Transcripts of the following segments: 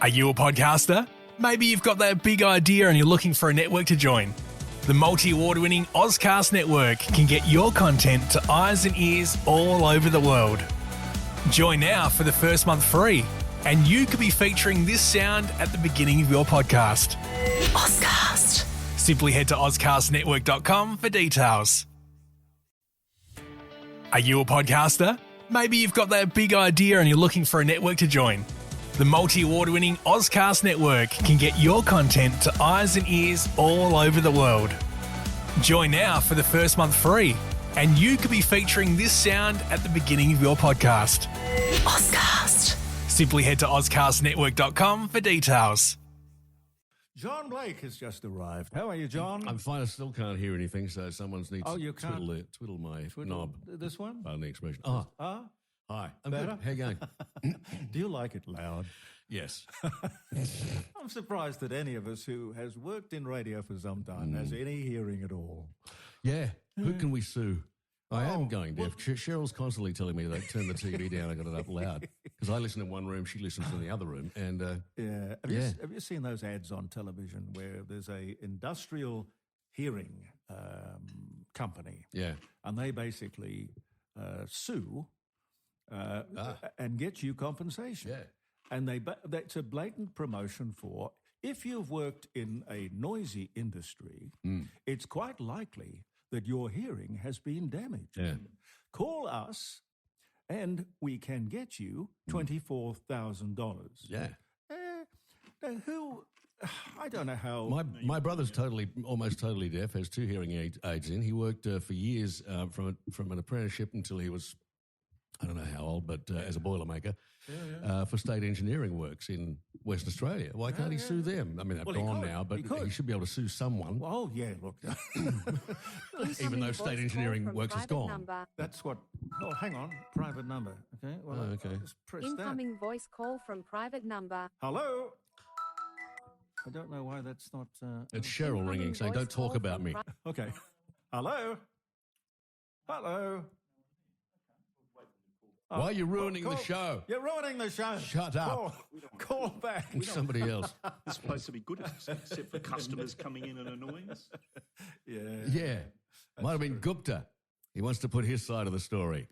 Are you a podcaster? Maybe you've got that big idea and you're looking for a network to join. The multi-award-winning Ozcast Network can get your content to eyes and ears all over the world. Join now for the first month free, and you could be featuring this sound at the beginning of your podcast. Ozcast. Simply head to ozcastnetwork.com for details. Are you a podcaster? Maybe you've got that big idea and you're looking for a network to join. The multi-award-winning Ozcast Network can get your content to eyes and ears all over the world. Join now for the first month free, and you could be featuring this sound at the beginning of your podcast. Ozcast. Simply head to ozcastnetwork.com for details. John Blake has just arrived. How are you, John? I'm fine. I still can't hear anything, so someone needs you to can't twiddle my knob. This one? Pardon the expression. Hi. I'm Better? good. How you going? Do you like it loud? Yes. I'm surprised that any of us who has worked in radio for some time has any hearing at all. Yeah. Who can we sue? I am going deaf. Cheryl's constantly telling me that turn the TV down. I got it up loud because I listen in one room, she listens in the other room, and Have you seen those ads on television where there's a industrial hearing company? Yeah. And they basically sue and get you compensation. Yeah. And that's a blatant promotion for, if you've worked in a noisy industry, it's quite likely that your hearing has been damaged. Yeah. Call us and we can get you $24,000. Yeah. I don't know how. My brother's almost totally deaf. Has 2 hearing aids in. He worked for years from an apprenticeship until he was, I don't know how old, but as a boilermaker for state engineering works in Western Australia. Why can't he sue them? I mean, they're gone now, but he should be able to sue someone. Oh, yeah, look. Even though state engineering works is gone. Number. That's what. Oh, hang on. Private number. Okay. Well, okay. I'll just press Incoming that. voice call from private number. Hello? I don't know why that's not. It's Cheryl ringing saying, "Don't talk about me." Okay. Hello? Hello? Why are you ruining the show? You're ruining the show. Shut up. Call back. Somebody else. It's supposed to be good, except for customers coming in and annoying us. Yeah. Might have been Gupta. He wants to put his side of the story.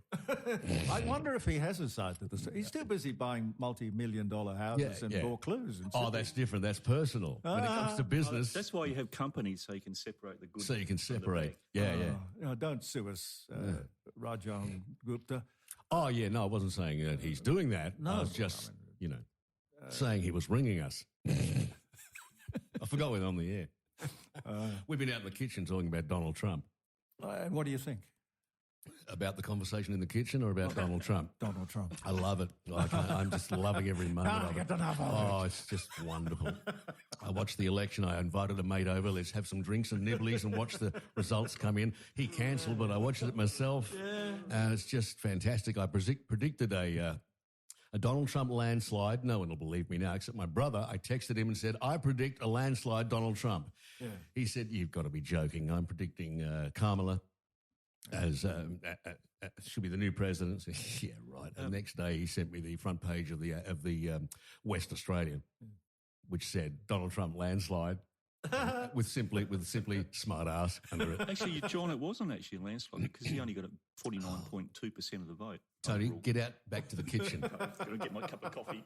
I wonder if he has a side to the story. He's too busy buying multi-million-dollar houses in Vaucluse. Oh, that's different. That's personal. When it comes to business. That's why you have companies, so you can separate the good. So you can from the separate. bad. Yeah. Don't sue us, Rajan Gupta. Oh, yeah. No, I wasn't saying that he's doing that. No. I was just, saying he was ringing us. I forgot we're on the air. We've been out in the kitchen talking about Donald Trump. And what do you think? About the conversation in the kitchen or about Donald Trump? Donald Trump. I love it. I'm just loving every moment of it. Oh, it's just wonderful. I watched the election. I invited a mate over. Let's have some drinks and nibblies and watch the results come in. He cancelled, but I watched it myself. And it's just fantastic. I predicted a Donald Trump landslide. No one will believe me now except my brother. I texted him and said, I predict a landslide Donald Trump. Yeah. He said, you've got to be joking. I'm predicting Kamala as should be the new president. Yeah, right. And the next day he sent me the front page of the West Australian, which said Donald Trump landslide with simply smart ass under it. Actually, John, it wasn't actually a landslide because he only got 49.2% of the vote. Tony, get out back to the kitchen. I've got to get my cup of coffee.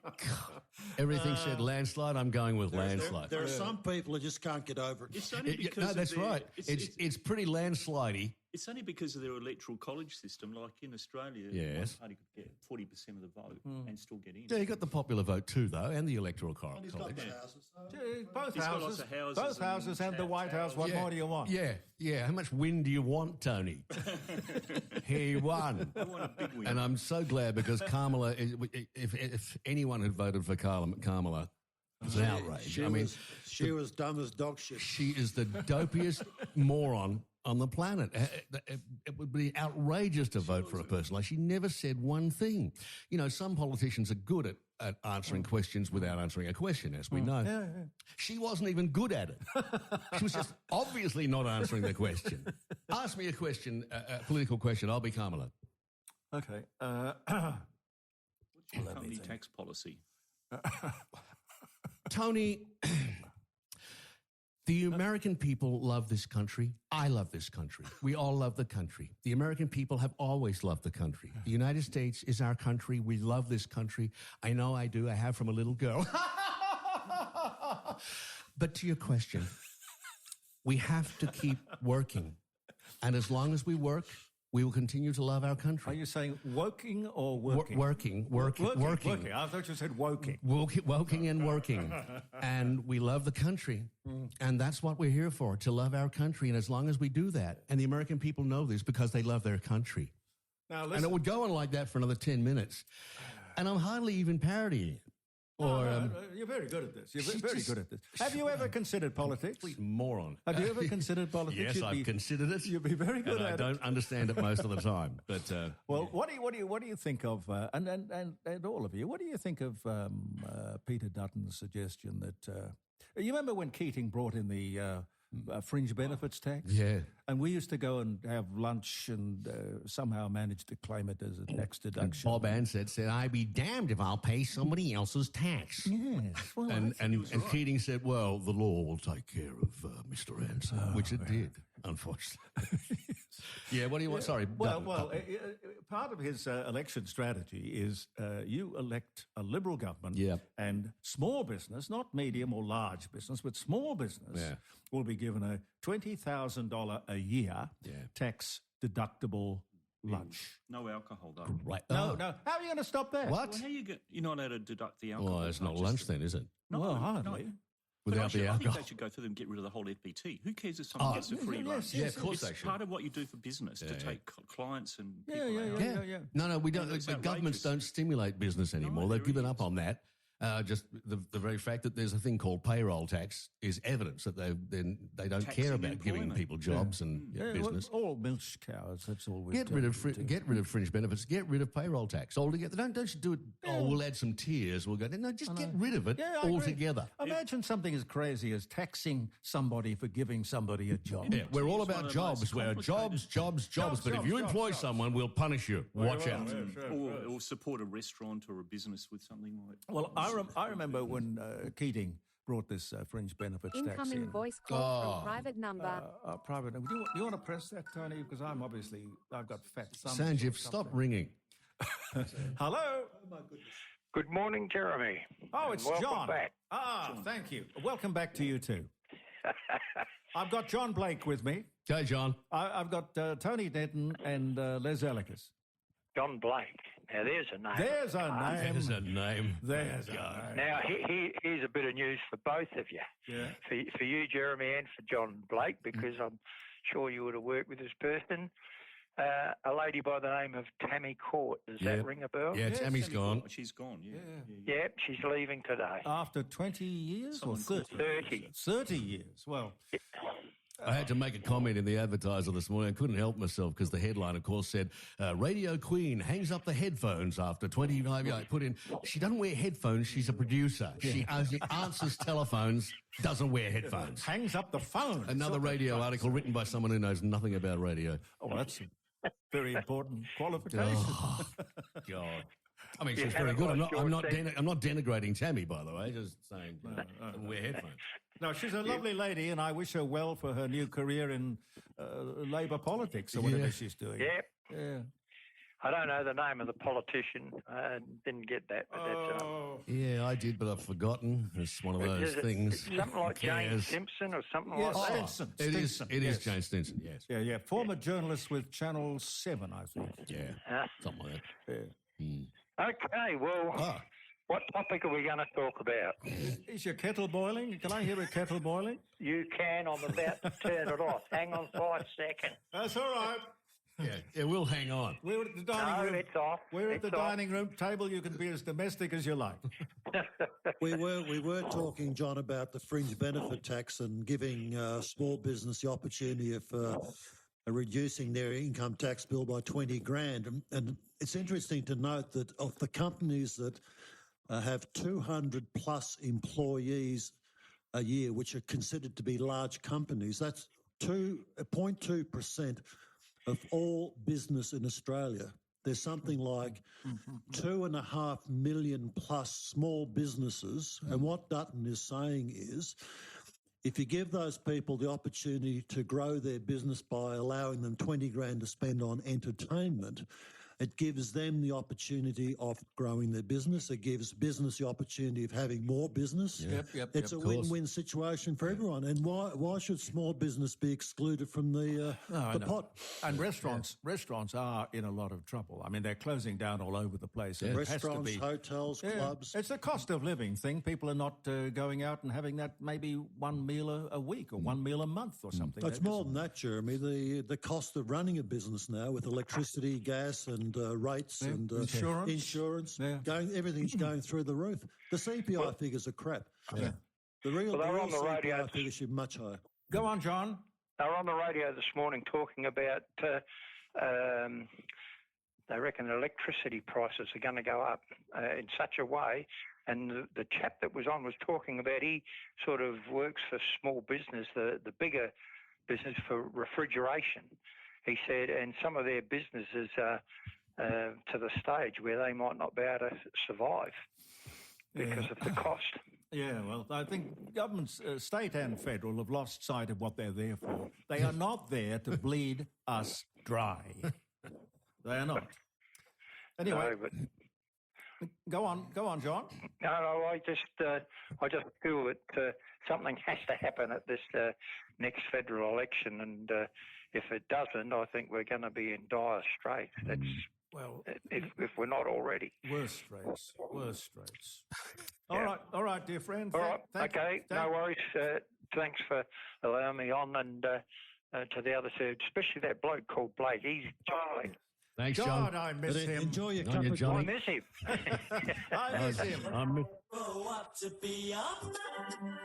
Everything said landslide. I'm going with landslide. There are some people who just can't get over it. It's only because that's right. It's pretty landslidey. It's only because of their electoral college system, like in Australia. Yes. One party could get 40% of the vote and still get in. Yeah, you got the popular vote too, though, and the electoral college. Both He's got houses. lots of houses Both houses and the White House. What more do you want? Yeah. How much win do you want, Tony? He won. I want a big win. And I'm so glad because Kamala, if anyone had voted for Kamala, it's an outrage. She was dumb as dog shit. She is the dopiest moron on the planet. It would be outrageous to vote for a person like she never said one thing. Some politicians are good at answering questions without answering a question, as we know. Yeah. She wasn't even good at it. She was just obviously not answering the question. Ask me a question, a political question. I'll be Kamala. Okay. What's your company tax policy? Tony, the American people love this country. I love this country. We all love the country. The American people have always loved the country. The United States is our country. We love this country. I know I do. I have from a little girl. But to your question, we have to keep working. And as long as we work, we will continue to love our country. Are you saying woking or working? Working. Working. I thought you said woking. Woking and working. And we love the country. And that's what we're here for, to love our country. And as long as we do that, and the American people know this because they love their country. Now, And it would go on like that for another 10 minutes. And I'm hardly even parodying it. You're very good at this. You're very good at this. Have you ever considered politics? Complete moron. Have you ever considered politics? Yes, I've considered it. You'd be very good and at I don't understand it most of the time. But well, what do you think of and all of you? What do you think of Peter Dutton's suggestion that you remember when Keating brought in the fringe benefits tax? Yeah. And we used to go and have lunch and somehow managed to claim it as a tax deduction. Bob Ansett said, "I'd be damned if I'll pay somebody else's tax." Yes. Well, And Keating said, "Well, the law will take care of Mr. Ansett," which it did, unfortunately. Yeah, what do you want? Sorry. Part of his election strategy is you elect a Liberal government and small business, not medium or large business, but small business will be given a $20,000 a year tax deductible lunch. No alcohol, though. Right. No. How are you going to stop that? What? Well, you're not allowed to deduct the alcohol. Well, it's not lunch then, is it? No, well, hardly. No. Without the I think alcohol. they should go through them and get rid of the whole FBT. Who cares if someone gets a free lunch? Yeah, of course it's they should. part of what you do for business to take clients and people out. Yeah. No, we don't. it's The governments outrageous. don't stimulate business anymore. They've given up on that. Just the very fact that there's a thing called payroll tax is evidence that they don't Taxing care about giving employment. people jobs and business. All milch cows. That's all we Get rid of fringe benefits. Get rid of payroll tax altogether. Don't you do it? Oh, we'll add some tiers. We'll go. No, just get rid of it I agree. altogether. Imagine something as crazy as taxing somebody for giving somebody a job. Yeah, we're all It's one about of the most jobs. We're complicated- jobs. But if you employ someone, we'll punish you. Watch out. Or support a restaurant or a business with something like. Well, I remember when Keating brought this fringe benefits tax Incoming in. voice call from private number. Private. Do you want to press that, Tony? Because I've got fat thumbs. Sanjeev, stop ringing. Hello. Good morning, Jeremy. Oh, it's Welcome John. back. Thank you. Welcome back to you too. I've got John Blake with me. Okay, John. I've got Tony Denton and Les Ellicus. John Blake. Now, there's a name. There's a name. There's a name. There's a name. Now, here's a bit of news for both of you. Yeah. For you, Jeremy, and for John Blake, because I'm sure you would have worked with this person. A lady by the name of Tammy Court. Does that ring a bell? Yeah, Tammy's gone. She's gone. Yeah. Yep, she's leaving today. After 20 years or 30? 30. 30 years. Well, I had to make a comment in the Advertiser this morning. I couldn't help myself because the headline, of course, said, Radio Queen hangs up the headphones after 25 years. I put in, she doesn't wear headphones, she's a producer. She answers telephones, doesn't wear headphones. hangs up the phone. Another radio article written by someone who knows nothing about radio. Oh, that's a very important qualification. Oh, God. I mean, she's very good. I'm not denigrating Tammy, by the way. Just saying, doesn't wear headphones. No, she's a lovely lady, and I wish her well for her new career in Labour politics or whatever she's doing. Yep. Yeah. I don't know the name of the politician. Didn't get that. But Yeah, I did, but I've forgotten. It's one of those things. Something like Jane Simpson or something Yes, like that. Stinson. It is. Stinson, It yes. is Jane Stinson. Yes. Yeah. Former journalist with Channel 7, I think. Yeah. Something like that. Yeah. Okay, well, what topic are we going to talk about? Is your kettle boiling? Can I hear a kettle boiling? You can. I'm about to turn it off. Hang on 5 seconds. That's all right. Yeah, we'll hang on. We're at the dining room. It's off. We're at the It's off. dining room table. You can be as domestic as you like. We were talking, John, about the fringe benefit tax and giving small business the opportunity of reducing their income tax bill by 20 grand. And it's interesting to note that of the companies that have 200 plus employees a year, which are considered to be large companies, that's 0.2% of all business in Australia. there's something like 2.5 million plus small businesses. And what Dutton is saying is, if you give those people the opportunity to grow their business by allowing them 20 grand to spend on entertainment, it gives them the opportunity of growing their business. It gives business the opportunity of having more business. It's a win-win situation for everyone. And why should small business be excluded from the pot? And restaurants are in a lot of trouble. I mean, they're closing down all over the place. Yeah. Restaurants, hotels, clubs. It's a cost of living thing. People are not going out and having that maybe one meal a week or one meal a month or something. It's more than that, Jeremy. The cost of running a business now with electricity, gas and rates and insurance everything's going through the roof. The CPI figures are crap. The real CPI figures should be much higher. Go on, John. They were on the radio this morning talking about they reckon electricity prices are going to go up in such a way. And the chap that was on was talking about he sort of works for small business, the bigger business for refrigeration. He said, and some of their businesses are to the stage where they might not be able to survive because of the cost. Yeah, well, I think governments, state and federal, have lost sight of what they're there for. They are not there to bleed us dry. They are not. Anyway, no, go on, John. No, I just feel that something has to happen at this next federal election, and if it doesn't, I think we're going to be in dire straits. That's if we're not already. Worse straits. All right, dear friend. All right, no worries. Thanks for allowing me on, and to the other side, especially that bloke called Blake. He's jolly. Thanks, John. God, I miss him. Enjoy your cup of I miss him. I miss him. Grow up to be a man.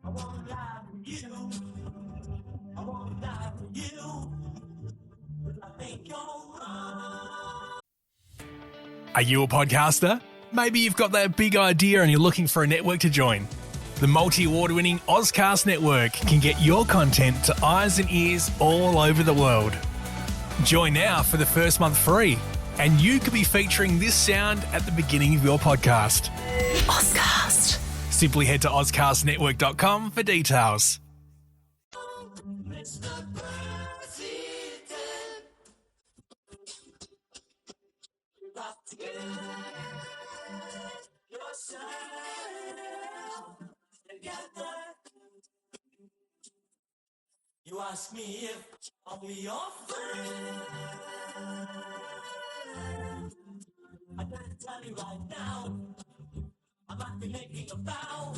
I won't lie for you. I won't lie for you. But I think you're wrong. Are you a podcaster? Maybe you've got that big idea and you're looking for a network to join. The multi-award-winning Ozcast Network can get your content to eyes and ears all over the world. Join now for the first month free, and you could be featuring this sound at the beginning of your podcast. Ozcast. Simply head to ozcastnetwork.com for details. Mr. President, you got to get yourself together. You ask me if I'll be your friend. I gotta tell you right now, I might be making a vow,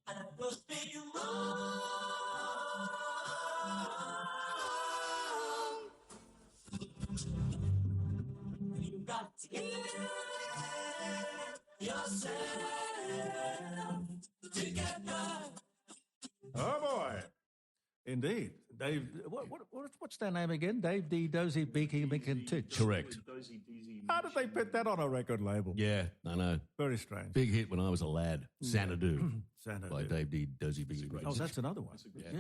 and I could be wrong. You got to get yourself together. Oh boy, indeed, Dave. What's their name again? Dave D. Dozy Beaky McIntitch. Correct. How did they put that on a record label? Yeah, I know. Very strange. Big hit when I was a lad. Xanadu. Xanadu. By Dave D. Dozy Biggie. Oh, that's another one. Yeah.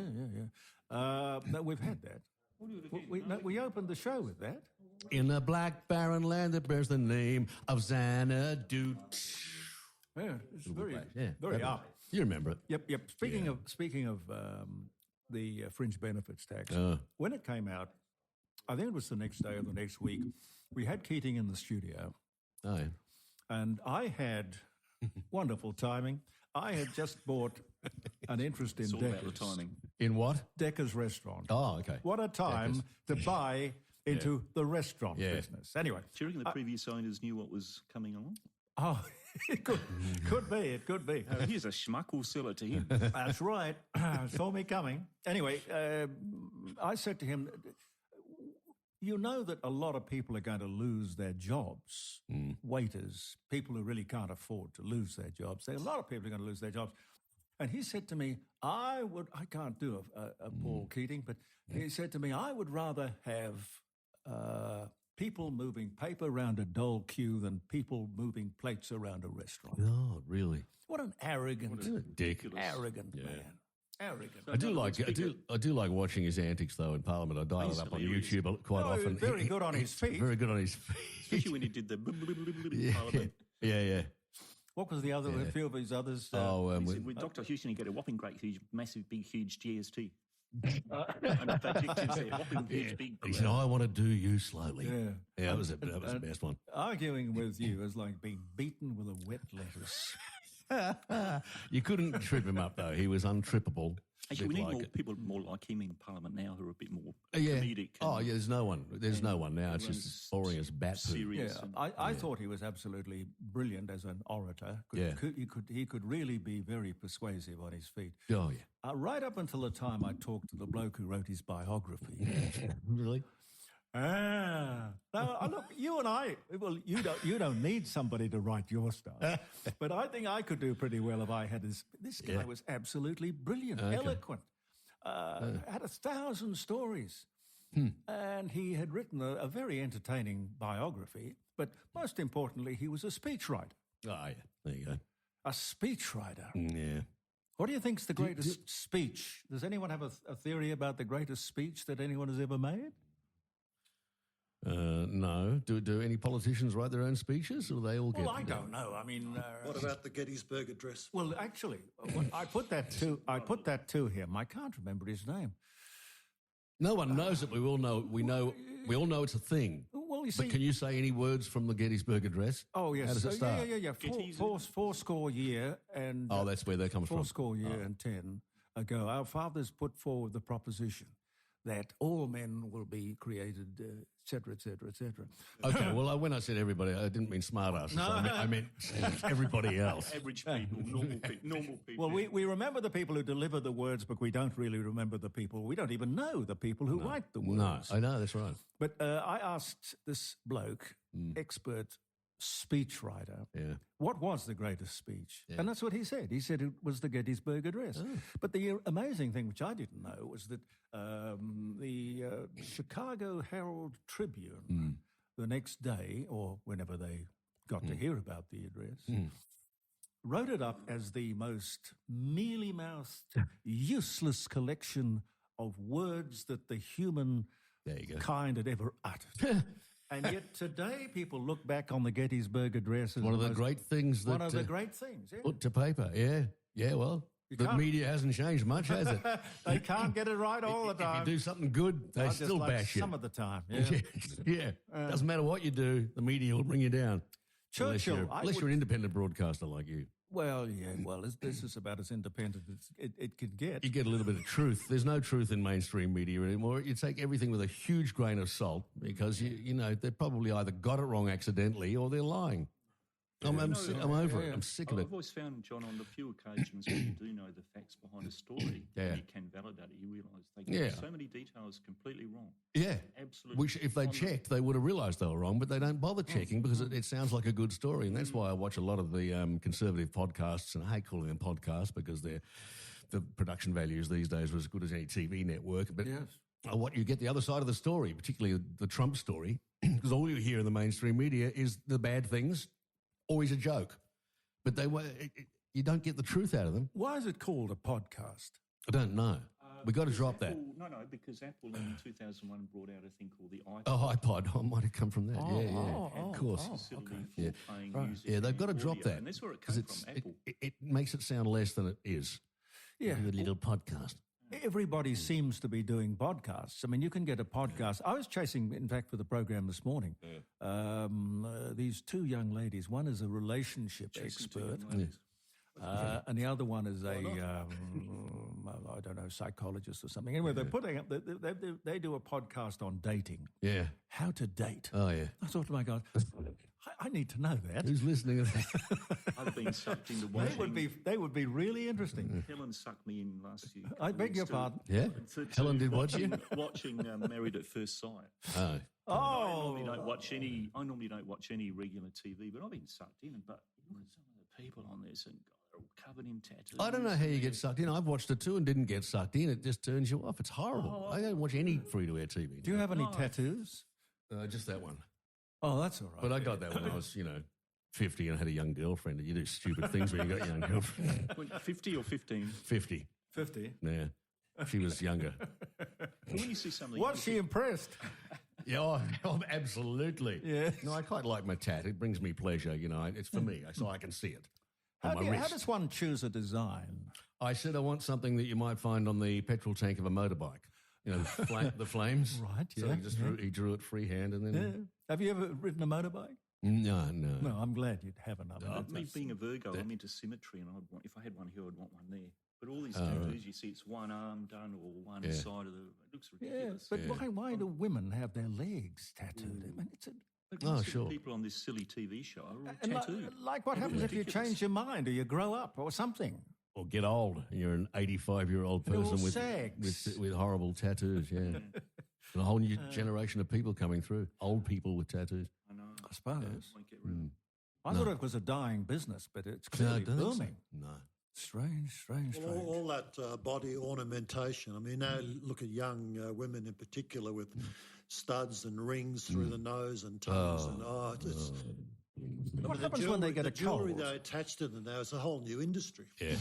No, we've had that. We opened the show with that. In the black barren land that bears the name of Xanadu. Yeah, it's very up. You remember it. Yep. Speaking of the fringe benefits tax, when it came out, I think it was the next day or the next week, we had Keating in the studio. Oh, yeah. And I had wonderful timing. I had just bought an interest in It's all about Decker's. the timing. In what? Decker's restaurant. Oh, okay. What a time to buy into the restaurant business. Anyway. Do you reckon the previous owners knew what was coming along? Oh, it could be. It could be. Here's a schmuck, we'll sell it to him. That's right. Saw me coming. Anyway, I said to him, you know that a lot of people are going to lose their jobs. Waiters, people who really can't afford to lose their jobs. A lot of people are going to lose their jobs. And he said to me, I can't do a Paul Keating, but he said to me, I would rather have people moving paper around a dole queue than people moving plates around a restaurant. Oh, really? What an arrogant, dick. Arrogant man. Arrogant. I do like watching his antics though in Parliament. I dial it up on YouTube quite often. Very good on his feet. Very good on his feet. Especially when he did the Parliament. Yeah. What was the other? A few of his others. With Dr. Houston, he got a whopping great, huge, massive, big, huge GST. And the pictures there, whopping huge, big. He said, "I want to do you slowly." Yeah, that was the best one. Arguing with you is like being beaten with a wet lettuce. You couldn't trip him up though; he was untrippable. Actually, we need more people more like him in Parliament now who are a bit more comedic. There's no one. There's no one now. It's just as boring as bat poo. Serious. I thought he was absolutely brilliant as an orator. He could really be very persuasive on his feet. Oh yeah. Right up until the time I talked to the bloke who wrote his biography. Really? Now, look, you and I. Well, you don't need somebody to write your stuff, but I think I could do pretty well if I had his. This guy was absolutely brilliant, eloquent, had 1,000 stories, and he had written a very entertaining biography. But most importantly, he was a speechwriter. Oh yeah, there you go. A speechwriter. Yeah. What do you think's the greatest speech? Does anyone have a theory about the greatest speech that anyone has ever made? No. Do any politicians write their own speeches, or they all get? Well, I don't know. I mean, What about the Gettysburg Address? well, actually, I put that to him. I can't remember his name. No one knows it. We all know. We all know it's a thing. Well, you see, But can you say any words from the Gettysburg Address? oh yes, How does it start? yeah. Four score year and Oh, that's where that comes from. four score year and 10 ago, our fathers put forward the proposition that all men will be created, et cetera, et cetera, et cetera. Okay, well, when I said everybody, I didn't mean smartasses. I meant everybody else. Average people, normal people. Well, we remember the people who deliver the words, but we don't really remember the people. We don't even know the people who write the words. No, I know, that's right. But I asked this bloke, expert speechwriter, what was the greatest speech? And that's what he said. He said it was the Gettysburg Address. But the amazing thing, which I didn't know, was that the Chicago Herald Tribune, the next day, or whenever they got to hear about the address, wrote it up as the most mealy-mouthed, useless collection of words that the human kind had ever uttered. And yet today, people look back on the Gettysburg Address as One of the great things that... One of the great things, put to paper, yeah, well... The media hasn't changed much, has it? They can't get it right all the time. If you do something good, they still bash you. Some of the time, yeah. Doesn't matter what you do, the media will bring you down. Churchill... Unless you're an independent broadcaster like you. Well, this is about as independent as it could get. You get a little bit of truth. There's no truth in mainstream media anymore. You take everything with a huge grain of salt because, you know, they probably either got it wrong accidentally or they're lying. I'm over it. I'm sick of it. I've always found, John, on the few occasions when you do know the facts behind a story, you can validate it. You realise they get so many details completely wrong. Yeah. Absolutely. Which, if they checked, they would have realised they were wrong, but they don't bother checking because it sounds like a good story. And that's why I watch a lot of the conservative podcasts, and I hate calling them podcasts because the production values these days are as good as any TV network. But what you get the other side of the story, particularly the Trump story, because all you hear in the mainstream media is the bad things. Always a joke, but you don't get the truth out of them. Why is it called a podcast? I don't know. We got to drop that. No, because Apple in 2001 brought out a thing called the iPod. Oh, iPod. I might have come from that. Of course. Yeah, they've got to drop that. And that's where it came from, Apple. It makes it sound less than it is. Yeah. A little podcast. Everybody seems to be doing podcasts. I mean, you can get a podcast. I was chasing, in fact, for the program this morning, these two young ladies. One is a relationship expert, and the other one is I don't know, psychologist or something. Anyway, they're putting up. They do a podcast on dating. Yeah, how to date. Oh yeah. I thought, my God, I need to know that. Who's listening? I've been sucked into watching. They would be really interesting. Helen sucked me in last year. I beg your pardon. Yeah, Helen did watch you watching Married at First Sight. Oh. I normally don't watch any regular TV, but I've been sucked in. But look at some of the people on this, and they're all covered in tattoos. I don't know how you get sucked in. I've watched it too and didn't get sucked in. It just turns you off. It's horrible. I don't watch any free-to-air TV. Do you have any tattoos? Just that one. Oh, that's all right. But I got that when I was, 50 and had a young girlfriend. And you do stupid things when you got a young girlfriend. 50 or 15? 50. 50. Yeah. She was younger. When you see something, Was she impressed? Yeah, absolutely. Yes. No, I quite like my tat. It brings me pleasure, you know. It's for me, so I can see it on my How wrist. does one choose a design? I said I want something that you might find on the petrol tank of a motorbike. You know, the flames. Right, So he drew it freehand and then... Yeah. Have you ever ridden a motorbike? No. No, I'm glad you haven't. I mean, me being a Virgo, I'm into symmetry, and if I had one here, I'd want one there. But all these tattoos, you see, it's one arm done or one side of the. It looks ridiculous. But why do women have their legs tattooed? I mean, it's the people on this silly TV show are all tattooed. like what happens if you change your mind or you grow up or something? Or get old and you're an 85-year-old person with horrible tattoos, yeah. And a whole new generation of people coming through, old people with tattoos. I know. I suppose. Won't get rid of them. I thought it was a dying business, but it's clearly booming. No. Strange. Well, all that body ornamentation. I mean, now look at young women in particular with studs and rings through the nose and tongues. What happens when they get a jewelry cold? they attach to them now is a whole new industry. Yeah.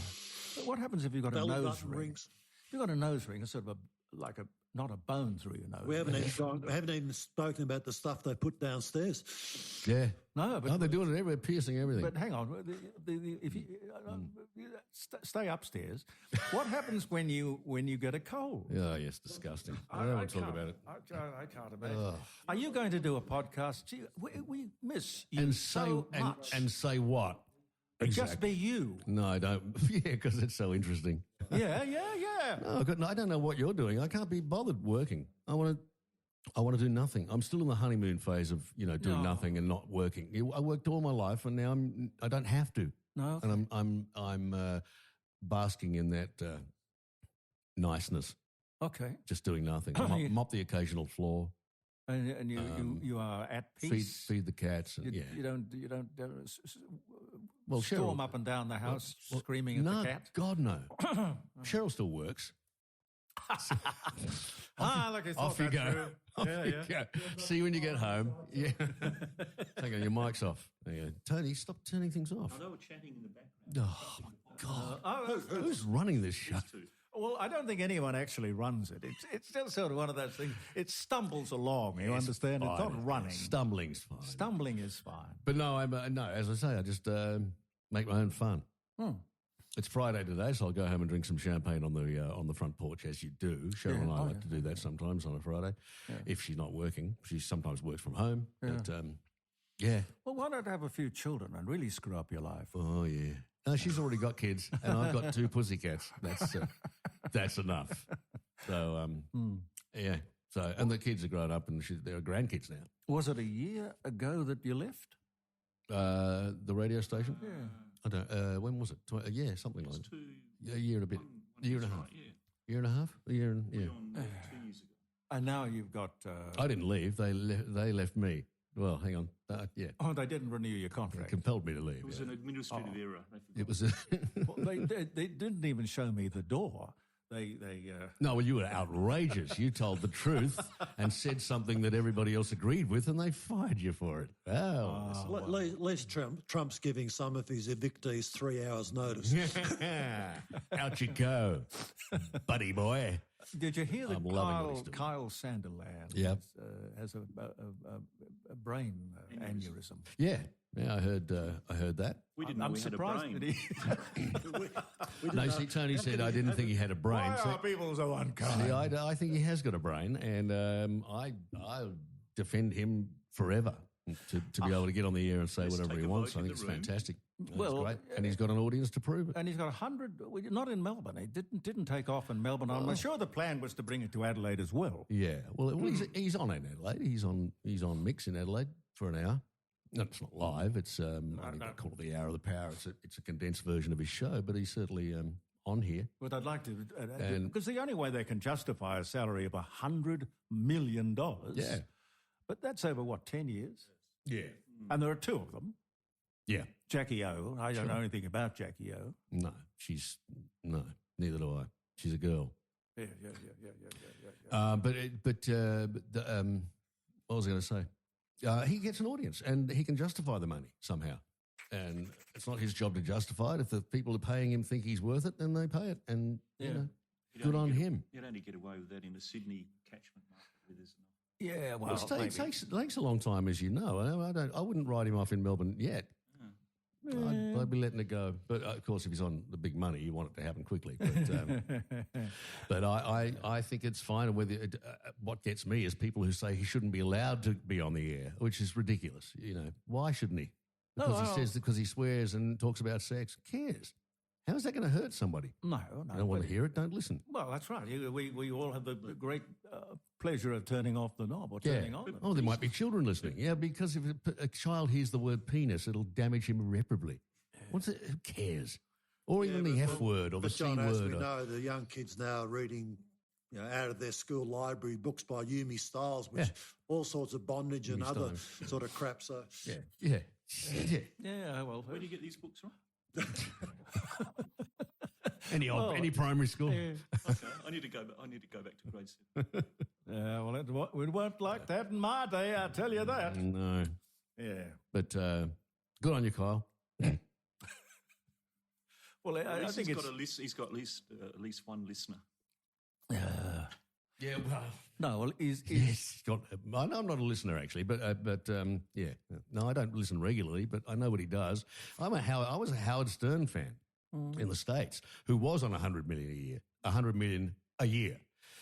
But what happens if you've got a Belly nose button ring? rings. If you've got a nose ring, it's sort of not a bone through your nose. We haven't even spoken about the stuff they put downstairs. Yeah. No, but they're doing it everywhere, piercing everything. But hang on, if you stay upstairs, what happens when you get a cold? Oh, yes, disgusting. I don't want to talk about it. I can't imagine. Are you going to do a podcast? Gee, we miss you so much. And say what? Just be you. No, I don't. Yeah, because it's so interesting. Yeah. No, I don't know what you're doing. I can't be bothered working. I want to do nothing. I'm still in the honeymoon phase of doing nothing and not working. I worked all my life, and now I don't have to. No, and I'm basking in that niceness. Okay, just doing nothing. Mop the occasional floor. And you are at peace. Feed the cats. And, you don't well, storm up and down the house screaming at the cat. God no. Cheryl still works. Off you go. Off you go. See you when you get home. Yeah. Hang on, your mic's off. Tony, stop turning things off. Oh, they were chatting in the background. Oh my God. Who's running this show? Well, I don't think anyone actually runs it. It's just sort of one of those things. It stumbles along, you understand? It's not running. Stumbling's fine. Stumbling is fine. But no, as I say, I just make my own fun. It's Friday today, so I'll go home and drink some champagne on the front porch, as you do. Cheryl and I like to do that sometimes on a Friday, if she's not working. She sometimes works from home. Yeah. But, Well, why not have a few children and really screw up your life? Oh, yeah. No, she's already got kids, and I've got 2 pussycats. That's enough. So, yeah. So, and the kids are grown up, and they're grandkids now. Was it a year ago that you left? The radio station? Yeah. I don't. When was it? Yeah, something like that. A year and a bit. Year and a half. Right, yeah. Year and a half. A year and 2 years ago. And now you've got. I didn't leave. They left me. Well, hang on. Yeah. Oh, they didn't renew your contract. They compelled me to leave. It was an administrative error. It was. Well, they didn't even show me the door. No, well, you were outrageous. You told the truth and said something that everybody else agreed with, and they fired you for it. Oh, At least Trump's giving some of his evictees 3 hours' notice. Out you go, buddy boy. Did you hear that Kyle Sanderland has a brain aneurysm? Yeah, I heard that. We didn't know I'm we had a surprised brain. that he. No, see, Tony said I didn't think he had a brain. Why are people so unkind? See, I think he has got a brain, and I defend him forever to be able to get on the air and say whatever he wants. I think it's fantastic. Well, great. And he's got an audience to prove it. And he's got 100. Not in Melbourne. He didn't take off in Melbourne. I'm sure the plan was to bring it to Adelaide as well. Yeah. Well, he's on in Adelaide. He's on Mix in Adelaide for an hour. No, it's not live. It's I think they call it the Hour of the Power. It's a condensed version of his show, but he's certainly on here. But I'd like to, because the only way they can justify a salary of $100 million. Yeah. But that's over 10 years? Yeah. And there are 2 of them. Yeah. Jackie O. I don't know anything about Jackie O. No, neither do I. She's a girl. Yeah. What was I going to say? He gets an audience, and he can justify the money somehow. And it's not his job to justify it. If the people who are paying him think he's worth it, then they pay it. And, you know, good on him. You'd only get away with that in the Sydney catchment market where there's enough. Yeah, well, It takes a long time, as you know. I wouldn't write him off in Melbourne yet. I'd be letting it go. But, of course, if he's on the big money, you want it to happen quickly. But I think it's fine. What gets me is people who say he shouldn't be allowed to be on the air, which is ridiculous. You know, why shouldn't he? Because he swears and talks about sex. Who cares? How is that going to hurt somebody? No. You don't want to hear it, don't listen. Well, that's right. We all have the great pleasure of turning off the knob or turning on it. Oh, there might be children listening. Yeah, because if a child hears the word penis, it'll damage him irreparably. Who cares? Or even the F word or the C John, word. as we know, the young kids now are reading, out of their school library books by Yumi Styles, which all sorts of bondage and other sort of crap. So Yeah, well, Where do you get these books from? Any primary school. Okay, I need to go back to grade 7. Yeah, well, it weren't like that in my day, I tell you that. No. Yeah. But good on you, Kyle. Well, I think he's got at least one listener. Yeah, well... No, well, he's got... I'm not a listener, actually, but yeah. No, I don't listen regularly, but I know what he does. I was a Howard Stern fan in the States who was on 100 million a year.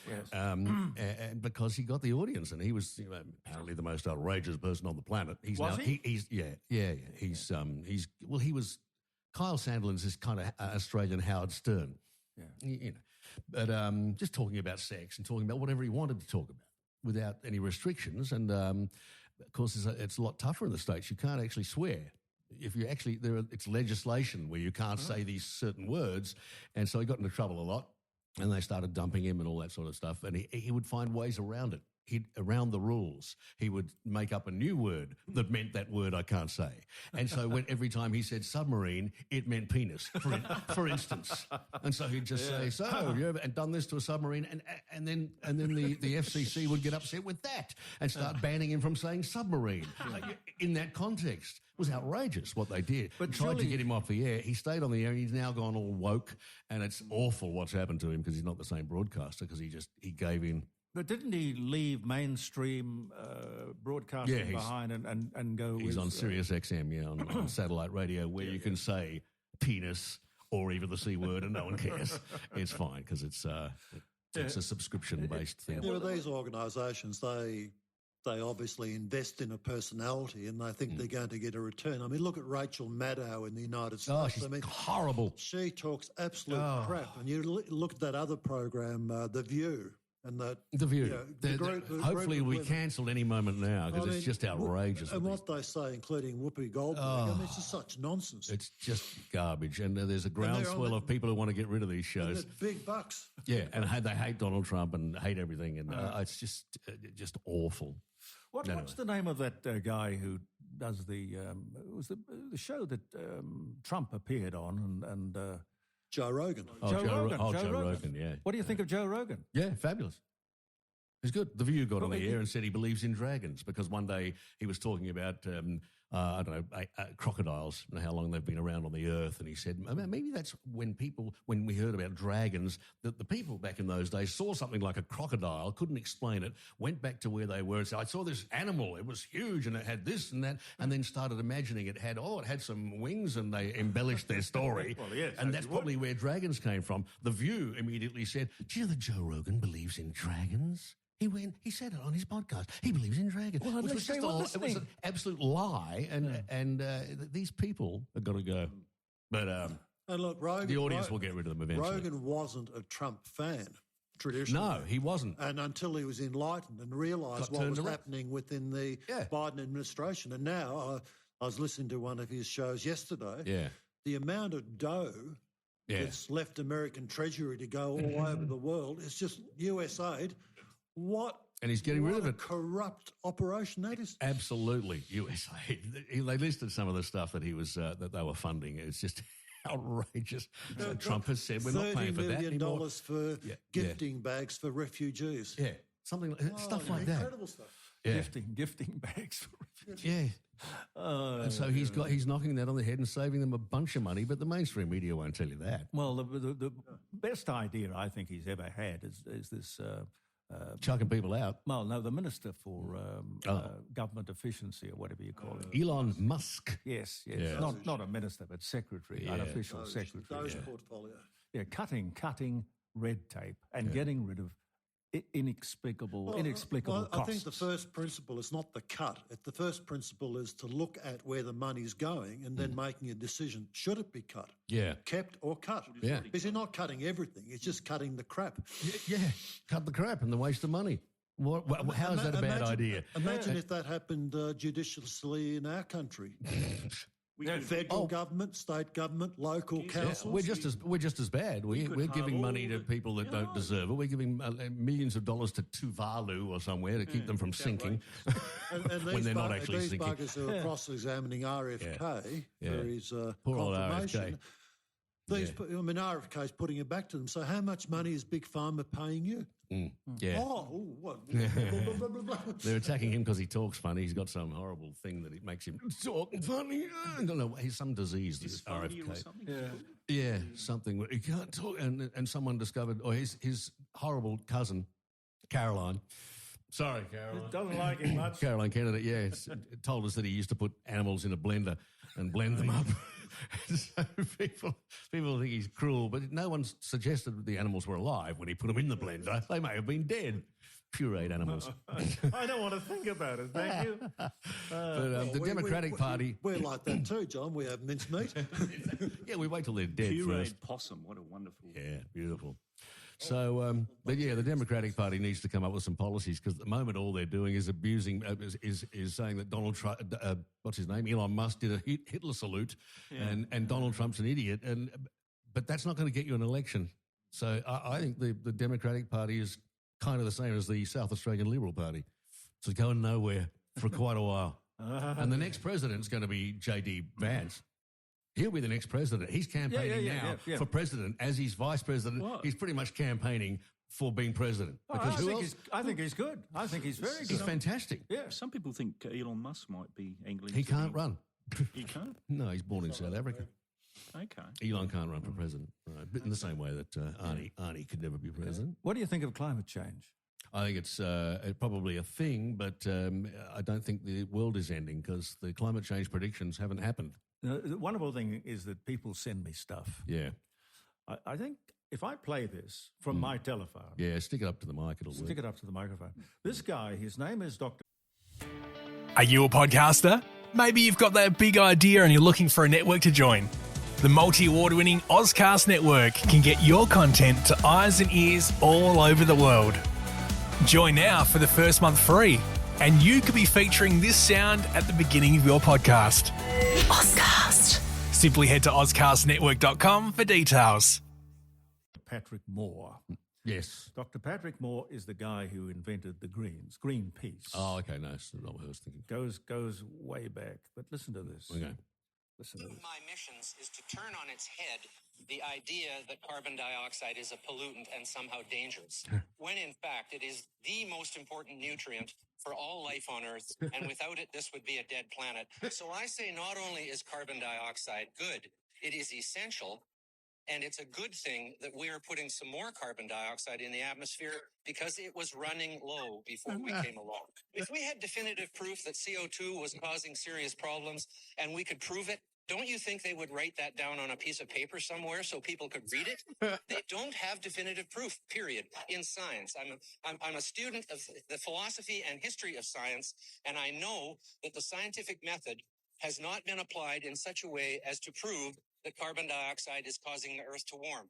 Yes. And because he got the audience, and he was apparently the most outrageous person on the planet. He was Kyle Sandilands is kind of Australian Howard Stern. Yeah. But just talking about sex and talking about whatever he wanted to talk about without any restrictions. And of course, it's a lot tougher in the States. You can't actually swear. If you actually, it's legislation where you can't say these certain words. And so he got into trouble a lot, and they started dumping him and all that sort of stuff. And he would find ways around it. Around the rules. He would make up a new word that meant that word I can't say. And so every time he said submarine, it meant penis, for instance. And so he'd just say, so have you ever done this to a submarine? And then the FCC would get upset with that and start banning him from saying submarine. In that context, it was outrageous what they did. But tried to get him off the air. He stayed on the air, and he's now gone all woke, and it's awful what's happened to him because he's not the same broadcaster because he gave in. But didn't he leave mainstream broadcasting behind and go? He's on Sirius XM, on satellite radio, where you can say penis or even the C word, and no one cares. It's fine because it's a subscription-based thing. Yeah, but these organisations, they obviously invest in a personality, and they think they're going to get a return. I mean, look at Rachel Maddow in the United States. Oh, she's horrible. She talks absolute crap. And you look at that other program, The View. And The View. Hopefully it'll be cancelled any moment now because it's just outrageous. And what they say, including Whoopi Goldberg, I mean, it's just such nonsense. It's just garbage. And there's a groundswell of people who want to get rid of these shows. Big bucks. Yeah, and they hate Donald Trump and hate everything. And it's just awful. What's the name of that guy who does the show that Trump appeared on and Joe Rogan. Joe Rogan, yeah. What do you think of Joe Rogan? Yeah, fabulous. He's good. The View got on the air and said he believes in dragons because one day he was talking about, crocodiles and how long they've been around on the earth. And he said, maybe that's when we heard about dragons, that the people back in those days saw something like a crocodile, couldn't explain it, went back to where they were and said, I saw this animal, it was huge and it had this and that, and then started imagining it had some wings, and they embellished their story. Well, yes, and that's probably where dragons came from. The View immediately said, do you know that Joe Rogan believes in dragons? He said it on his podcast. He believes in dragons. Well, it was an absolute lie, and these people have got to go. But and look, Rogan, the audience will get rid of them eventually. Rogan wasn't a Trump fan, traditionally. No, he wasn't. And until he was enlightened and realised what was happening within the Biden administration. And now, I was listening to one of his shows yesterday. Yeah. The amount of dough that's left American Treasury to go all over the world is just USAID. And he's getting rid of it. Corrupt operation that is. Absolutely, USA. They listed some of the stuff that he was that they were funding. It's just outrageous. Trump has said we're not paying for that anymore. $30 million for gifting bags for refugees. Yeah, stuff like that. Incredible stuff. Yeah. Gifting bags for refugees. Yeah, And so he's knocking that on the head and saving them a bunch of money, but the mainstream media won't tell you that. Well, the best idea I think he's ever had is this... chucking people out. Well, no, the Minister for Government Efficiency or whatever you call it. Elon Musk. Yes. Yeah. Not a minister, but secretary, unofficial secretary. portfolio. Yeah, cutting red tape and getting rid of inexplicable I costs. think the first principle is not the cut. The first principle is to look at where the money's going and then making a decision. Should it be cut? Yeah. Kept or cut? Yeah. Because you're not cutting everything. It's just cutting the crap. Yeah. Cut the crap and the waste of money. How is that a bad idea? Imagine if that happened judiciously in our country. Federal government, state government, local councils. We're just as bad. We're giving money to people that don't deserve it. We're giving millions of dollars to Tuvalu or somewhere to keep them from sinking when they're not actually these sinking. These buggers who are cross-examining RFK for his Poor old confirmation. RFK. RFK's putting it back to them. So how much money is Big Pharma paying you? Yeah. What? They're attacking him because he talks funny. He's got some horrible thing that it makes him talk funny. I don't know. He's some disease. Dysphonia RFK. or something? Yeah, something where he can't talk. And someone discovered, or his horrible cousin, Caroline. Sorry, Caroline. Doesn't like him much. Caroline Kennedy, told us that he used to put animals in a blender and blend them up. So people think he's cruel, but no one's suggested that the animals were alive when he put them in the blender. They may have been dead. Pureed animals. I don't want to think about it, thank you. But the Democratic Party... We're like that too, John. We have mincemeat. Yeah, we wait till they're dead Pureed first. possum, what a wonderful... Yeah, beautiful. So, the Democratic Party needs to come up with some policies because at the moment all they're doing is abusing, is saying that Donald Trump, what's his name, Elon Musk did a Hitler salute, and Donald Trump's an idiot, but that's not going to get you an election. So I think the Democratic Party is kind of the same as the South Australian Liberal Party. It's going nowhere for quite a while. And the next president's going to be J.D. Vance. He'll be the next president. He's campaigning now for president. As he's vice president, he's pretty much campaigning for being president. Because I think he's good. I think he's very good. He's fantastic. Yeah. Some people think Elon Musk might be angling. He can't run. He can't? No, he's born in South Africa. Okay. Elon can't run for president. Right. But in the same way that Arnie could never be president. What do you think of climate change? I think it's probably a thing, but I don't think the world is ending because the climate change predictions haven't happened. The wonderful thing is that people send me stuff. Yeah. I think if I play this from my telephone... Yeah, stick it up to the mic, it'll work. Stick it up to the microphone. This guy, his name is Dr. Are you a podcaster? Maybe you've got that big idea and you're looking for a network to join. The multi-award-winning Ozcast Network can get your content to eyes and ears all over the world. Join now for the first month free, and you could be featuring this sound at the beginning of your podcast. Ozcast. Simply head to ozcastnetwork.com for details. Patrick Moore. Yes. Dr. Patrick Moore is the guy who invented the Greenpeace. Oh, okay, no, that's not what I was thinking. Goes way back. But listen to this. Okay. Listen to this. My missions is to turn on its head the idea that carbon dioxide is a pollutant and somehow dangerous, when in fact it is the most important nutrient for all life on Earth, and without it, this would be a dead planet. So I say not only is carbon dioxide good, it is essential, and it's a good thing that we are putting some more carbon dioxide in the atmosphere because it was running low before we came along. If we had definitive proof that CO2 was causing serious problems and we could prove it, don't you think they would write that down on a piece of paper somewhere so people could read it? They don't have definitive proof, period, in science. I'm a student of the philosophy and history of science, and I know that the scientific method has not been applied in such a way as to prove that carbon dioxide is causing the Earth to warm.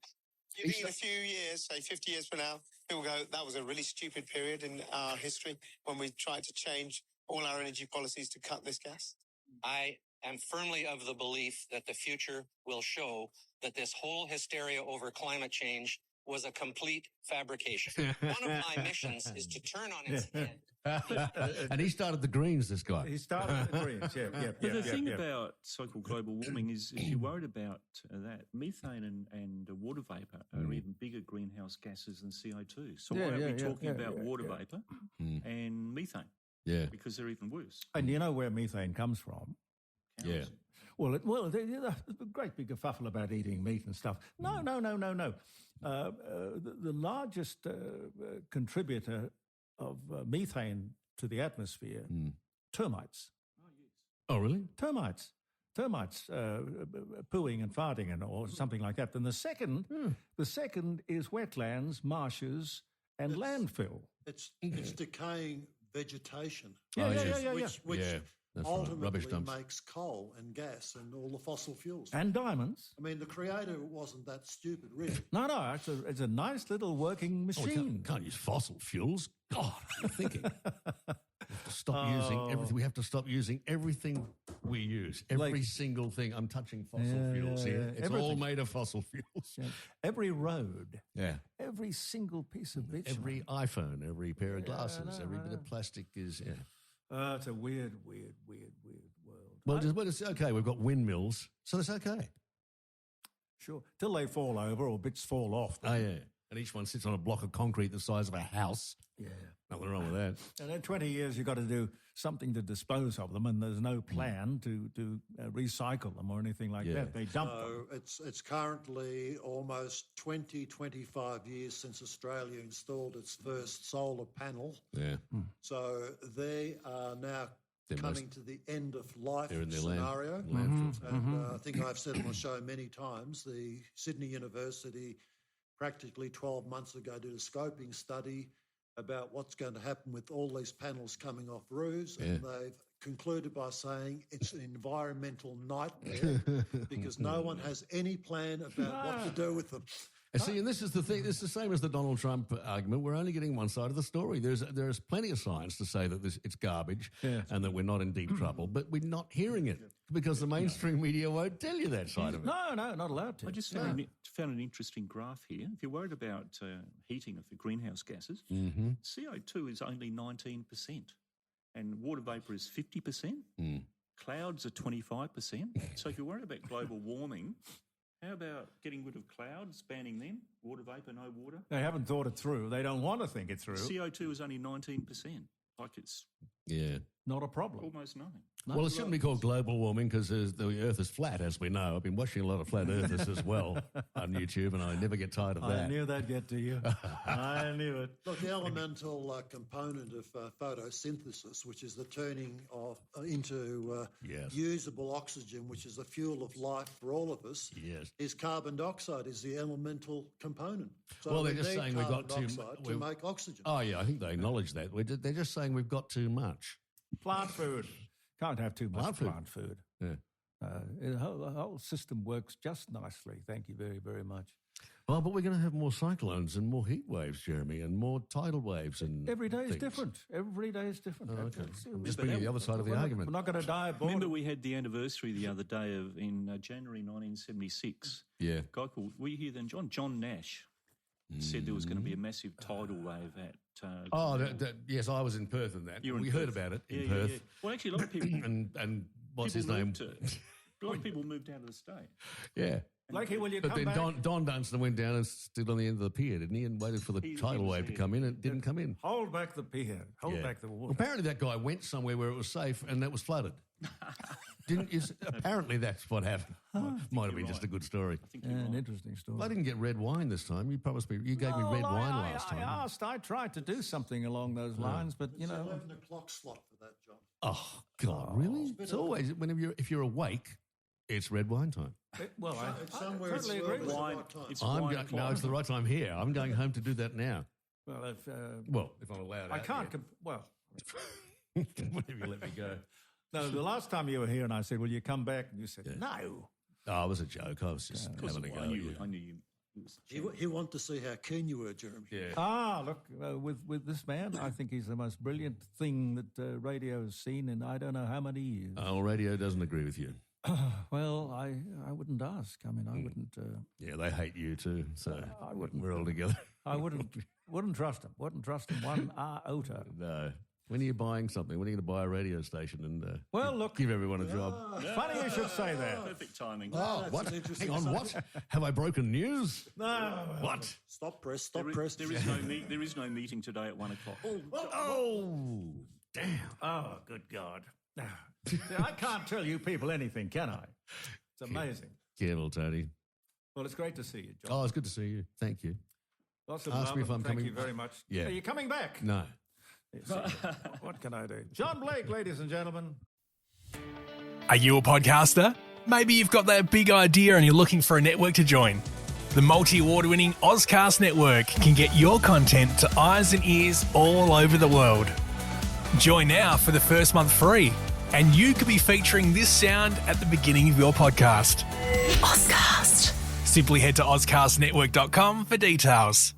Giving it a few years, say 50 years from now, people go, that was a really stupid period in our history when we tried to change all our energy policies to cut this gas. I am firmly of the belief that the future will show that this whole hysteria over climate change was a complete fabrication. One of my missions is to turn on its head. And he started the Greens, this guy. He started the Greens, But the thing about so-called global warming is if you're worried about that, methane and water vapour are even bigger greenhouse gases than CO2. So why are we talking about water vapour and methane? Yeah. Because they're even worse. And you know where methane comes from? Cows. Yeah. Well, there's a great big kerfuffle about eating meat and stuff. No. The largest contributor of methane to the atmosphere, termites. Oh, really? Termites pooing and farting or something like that. Then the second is wetlands, marshes, and landfill. It's decaying vegetation. Which That's right. Rubbish ultimately dumps. makes coal and gas and all the fossil fuels. and diamonds. I mean, the creator wasn't that stupid, really. No, it's a nice little working Oh, machine. can't use fossil fuels. God, what are you thinking? We have to stop using everything we use. Every single thing. I'm touching fossil fuels here. It's all everything. made of fossil fuels. Yeah. Every road, Yeah. every single piece of bitumen. Every iPhone, every pair of glasses, every bit of plastic is. Yeah. It's a weird world. Well, it's okay. We've got windmills, so it's okay. Sure, till they fall over or bits fall off. Oh yeah, and each one sits on a block of concrete the size of a house. Yeah. Nothing wrong with that. And in 20 years, you've got to do something to dispose of them, and there's no plan to recycle them or anything like that. They dump them. It's currently almost 25 years since Australia installed its first solar panel. Yeah. So they are now coming to the end of life They're in their scenario. landfill. And I think I've said on the show many times, the Sydney University practically 12 months ago did a scoping study about what's going to happen with all these panels coming off roofs, and they've concluded by saying it's an environmental nightmare because no one has any plan about what to do with them. And see, and this is the thing. This is the same as the Donald Trump argument. We're only getting one side of the story. There's plenty of science to say that it's garbage and that we're not in deep trouble, but we're not hearing it because the mainstream media won't tell you that side of it. No, not allowed to. I just found an interesting graph here. If you're worried about heating of the greenhouse gases, CO2 is only 19%, and water vapour is 50%. Clouds are 25%. So if you're worried about global warming, how about getting rid of clouds, banning them, water vapour, no water? They haven't thought it through. They don't want to think it through. CO2 is only 19%. Like it's not a problem. Almost nothing. Well, it shouldn't be called global warming because the Earth is flat, as we know. I've been watching a lot of flat earthers as well on YouTube, and I never get tired of that. I knew that'd get to you. I knew it. Look, the elemental component of photosynthesis, which is the turning of into usable oxygen, which is the fuel of life for all of us, is carbon dioxide is the elemental component. So well, they're just saying we've got to make oxygen. Oh, yeah, I think they acknowledge that. They're just saying we've got too much. Plant food. Can't have too much plant food. Yeah. The whole system works just nicely. Thank you very, very much. Well, but we're going to have more cyclones and more heat waves, Jeremy, and more tidal waves. And every day is different. Every day is different. Oh, okay. I'm just bringing the other side of the argument. We're not going to die of boredom. Remember we had the anniversary the other day in January 1976. Yeah. A guy called, were you here then, John? John Nash said there was going to be a massive tidal wave at... yes, I was in Perth in that. We heard about it in Perth. Yeah. Well, actually, a lot of people... and what's his name? A lot of people moved out of the state. Yeah. Blakey, will you but come then back? Don Dunstan went down and stood on the end of the pier, didn't he, and waited for the tidal wave to come in, and it didn't come in. Hold back the pier. Hold back the water. Well, apparently that guy went somewhere where it was safe and that was flooded. Apparently that's what happened. Might have been just a good story. An interesting story. Well, I didn't get red wine this time. You gave me red wine last time. I asked. I tried to do something along those lines, but It's 11 o'clock slot for that, John. Oh God, really? It's always if you're awake, it's red wine time. It's somewhere totally agree with wine. It's It's the right time here. I'm going home to do that now. Well, if I'm allowed. I can't. Whenever you let me go. No, the last time you were here, and I said, "Will you come back?" And you said, "No." Oh, it was a joke. I was just having a go. I knew you. He wanted to see how keen you were, Jeremy. Yeah. Look, with this man, I think he's the most brilliant thing that radio has seen in I don't know how many years. Oh, radio doesn't agree with you. Well, I wouldn't ask. I mean, I wouldn't. Yeah, they hate you too. So I wouldn't. We're all together. I wouldn't trust him. Wouldn't trust him one iota. No. When are you buying something? When are you going to buy a radio station and give everyone a job? Funny you should say that. Perfect timing. Oh, what? Hang on, what? Have I broken news? No. What? Stop press. There is no meeting today at 1 o'clock. Oh! Damn. Oh, good God. See, I can't tell you people anything, can I? It's amazing. Careful, Tony. Well, it's great to see you, John. Oh, it's good to see you. Thank you. Lots of Ask love me if and I'm thank coming. you very much. Yeah. Are you coming back? No. What can I do? John Blake, ladies and gentlemen. Are you a podcaster? Maybe you've got that big idea and you're looking for a network to join. The multi-award winning Ozcast Network can get your content to eyes and ears all over the world. Join now for the first month free, and you could be featuring this sound at the beginning of your podcast. Ozcast. Simply head to ozcastnetwork.com for details.